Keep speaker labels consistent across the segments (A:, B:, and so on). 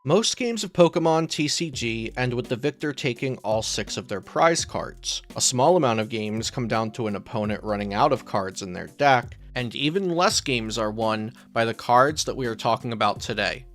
A: Most games of Pokemon TCG end with the victor taking all 6 of their prize cards. A small amount of games come down to an opponent running out of cards in their deck, and even less games are won by the cards that we are talking about today.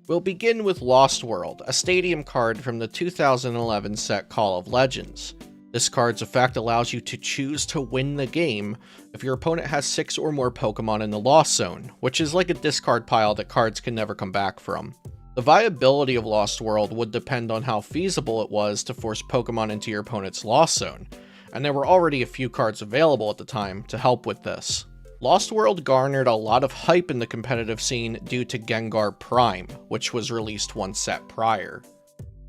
A: We'll begin with Lost World, a stadium card from the 2011 set Call of Legends. This card's effect allows you to choose to win the game if your opponent has 6 or more Pokemon in the Lost Zone, which is like a discard pile that cards can never come back from. The viability of Lost World would depend on how feasible it was to force Pokemon into your opponent's Lost Zone, and there were already a few cards available at the time to help with this. Lost World garnered a lot of hype in the competitive scene due to Gengar Prime, which was released one set prior.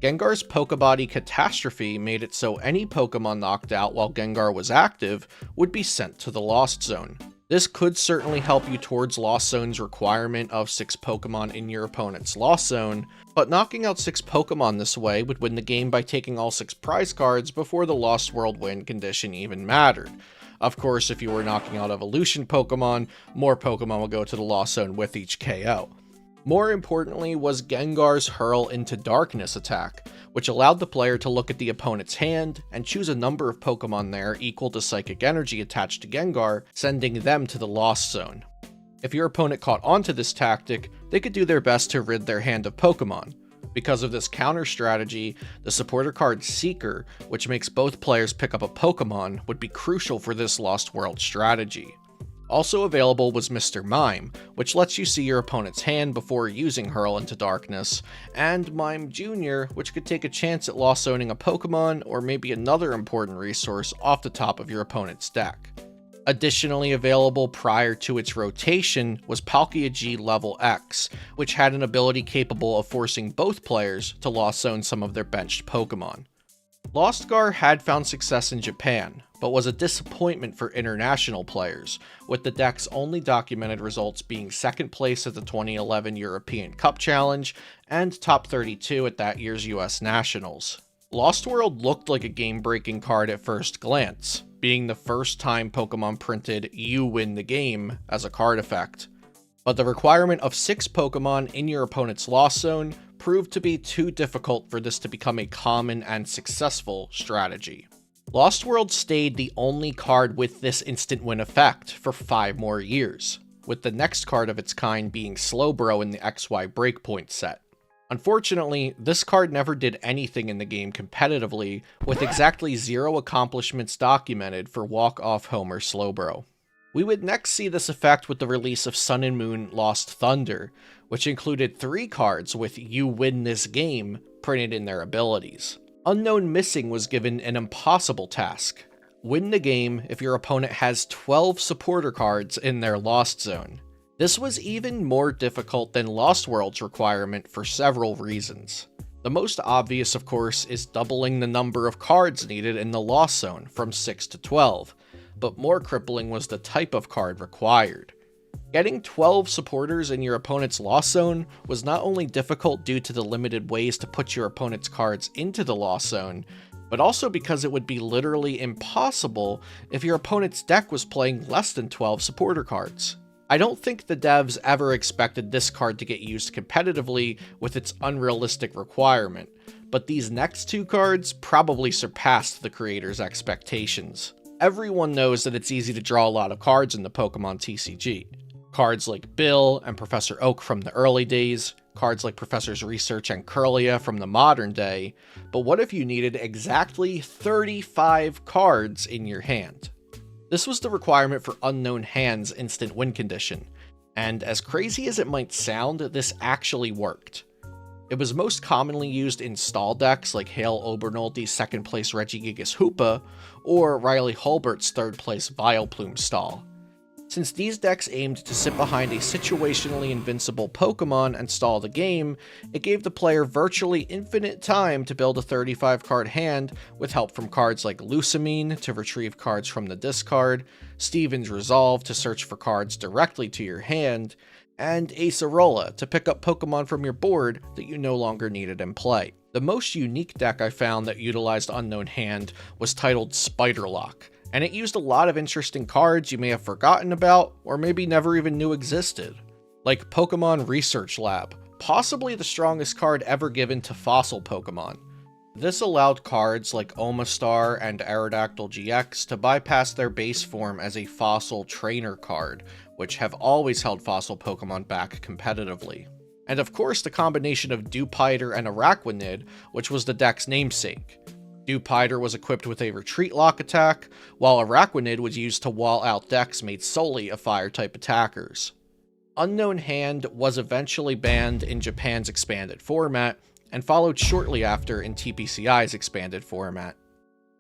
A: Gengar's Pokebody Catastrophe made it so any Pokemon knocked out while Gengar was active would be sent to the Lost Zone. This could certainly help you towards Lost Zone's requirement of 6 Pokemon in your opponent's Lost Zone, but knocking out 6 Pokemon this way would win the game by taking all 6 prize cards before the Lost World win condition even mattered. Of course, if you were knocking out Evolution Pokemon, more Pokemon will go to the Lost Zone with each KO. More importantly was Gengar's Hurl into Darkness attack, which allowed the player to look at the opponent's hand and choose a number of Pokemon there equal to psychic energy attached to Gengar, sending them to the Lost Zone. If your opponent caught onto this tactic, they could do their best to rid their hand of Pokemon. Because of this counter strategy, the supporter card Seeker, which makes both players pick up a Pokemon, would be crucial for this Lost World strategy. Also available was Mr. Mime, which lets you see your opponent's hand before using Hurl into Darkness, and Mime Jr., which could take a chance at Lost Zoning a Pokemon or maybe another important resource off the top of your opponent's deck. Additionally available prior to its rotation was Palkia G Level X, which had an ability capable of forcing both players to Lost Zone some of their benched Pokemon. Lostgar had found success in Japan, but was a disappointment for international players, with the deck's only documented results being 2nd place at the 2011 European Cup Challenge and top 32 at that year's US Nationals. Lost World looked like a game-breaking card at first glance, being the first time Pokemon printed "You win the game" as a card effect. But the requirement of 6 Pokemon in your opponent's Lost Zone proved to be too difficult for this to become a common and successful strategy. Lost World stayed the only card with this instant win effect for 5 more years, with the next card of its kind being Slowbro in the XY Breakpoint set. Unfortunately, this card never did anything in the game competitively, with exactly 0 accomplishments documented for walk-off Homer Slowbro. We would next see this effect with the release of Sun and Moon Lost Thunder, which included 3 cards with "You win this game" printed in their abilities. Unown Missing was given an impossible task: win the game if your opponent has 12 supporter cards in their Lost Zone. This was even more difficult than Lost World's requirement for several reasons. The most obvious, of course, is doubling the number of cards needed in the Lost Zone from 6 to 12, but more crippling was the type of card required. Getting 12 supporters in your opponent's Lost Zone was not only difficult due to the limited ways to put your opponent's cards into the Lost Zone, but also because it would be literally impossible if your opponent's deck was playing less than 12 supporter cards. I don't think the devs ever expected this card to get used competitively with its unrealistic requirement, but these next 2 cards probably surpassed the creators' expectations. Everyone knows that it's easy to draw a lot of cards in the Pokemon TCG. Cards like Bill and Professor Oak from the early days, cards like Professors Research and Curlia from the modern day, but what if you needed exactly 35 cards in your hand? This was the requirement for Unknown Hand's instant win condition, and as crazy as it might sound, this actually worked. It was most commonly used in stall decks like Hale Obernoldy's 2nd place Regigigas Hoopa, or Riley Hulbert's 3rd place Vileplume stall. Since these decks aimed to sit behind a situationally invincible Pokemon and stall the game, it gave the player virtually infinite time to build a 35 card hand with help from cards like Lusamine to retrieve cards from the discard, Steven's Resolve to search for cards directly to your hand, and Acerola to pick up Pokemon from your board that you no longer needed in play. The most unique deck I found that utilized Unknown Hand was titled Spiderlock, and it used a lot of interesting cards you may have forgotten about or maybe never even knew existed, like Pokemon Research Lab, possibly the strongest card ever given to fossil Pokemon. This allowed cards like Omastar and Aerodactyl GX to bypass their base form as a fossil trainer card, which have always held fossil Pokemon back competitively. And of course the combination of Dewpider and Araquanid, which was the deck's namesake. Dewpider was equipped with a retreat lock attack, while Araquanid was used to wall out decks made solely of fire-type attackers. Unknown Hand was eventually banned in Japan's expanded format, and followed shortly after in TPCI's expanded format.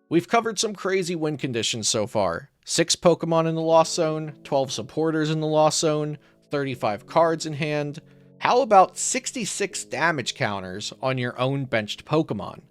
A: We've covered some crazy win conditions so far. 6 Pokemon in the Lost Zone, 12 supporters in the Lost Zone, 35 cards in hand. How about 66 damage counters on your own benched Pokemon?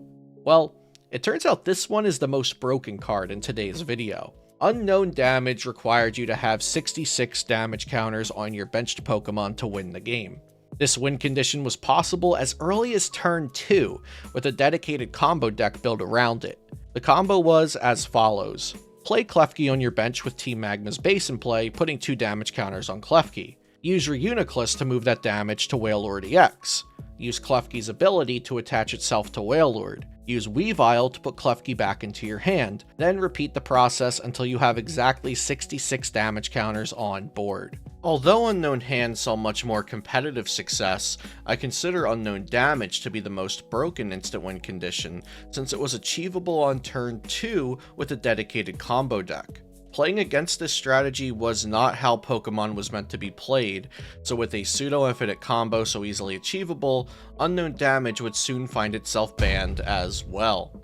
A: Well, it turns out this one is the most broken card in today's video. Unknown Damage required you to have 66 damage counters on your benched Pokemon to win the game. This win condition was possible as early as turn 2, with a dedicated combo deck built around it. The combo was as follows. Play Klefki on your bench with Team Magma's base in play, putting 2 damage counters on Klefki. Use Reuniclus to move that damage to Wailord EX. Use Klefki's ability to attach itself to Wailord. Use Weavile to put Klefki back into your hand, then repeat the process until you have exactly 66 damage counters on board. Although Unknown Hand saw much more competitive success, I consider Unknown Damage to be the most broken instant win condition, since it was achievable on turn 2 with a dedicated combo deck. Playing against this strategy was not how Pokemon was meant to be played, so with a pseudo-infinite combo so easily achievable, Unknown Damage would soon find itself banned as well.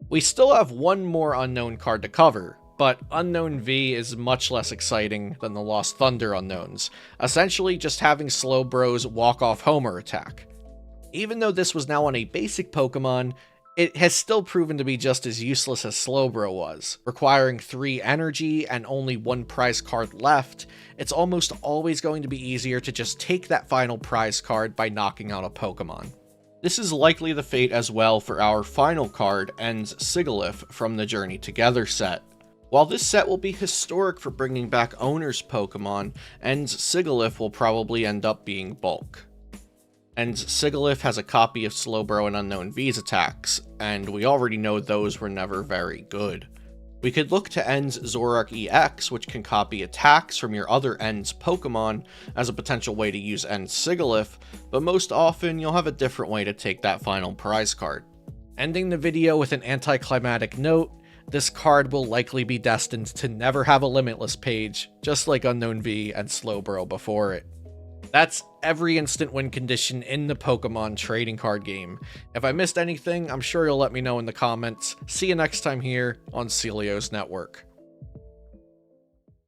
A: We still have one more Unknown card to cover, but Unknown V is much less exciting than the Lost Thunder Unknowns, essentially just having Slowbro's walk-off homer attack. Even though this was now on a basic Pokemon, it has still proven to be just as useless as Slowbro was. Requiring 3 energy and only 1 prize card left, it's almost always going to be easier to just take that final prize card by knocking out a Pokemon. This is likely the fate as well for our final card, End's Sigilyph from the Journey Together set. While this set will be historic for bringing back Owner's Pokemon, End's Sigilyph will probably end up being bulk. End's Sigilyph has a copy of Slowbro and Unknown V's attacks, and we already know those were never very good. We could look to End's Zoroark EX, which can copy attacks from your other End's Pokemon, as a potential way to use End's Sigilyph, but most often you'll have a different way to take that final prize card. Ending the video with an anticlimactic note, this card will likely be destined to never have a Limitless page, just like Unknown V and Slowbro before it. That's every instant win condition in the Pokemon trading card game. If I missed anything, I'm sure you'll let me know in the comments. See you next time here on Celio's Network.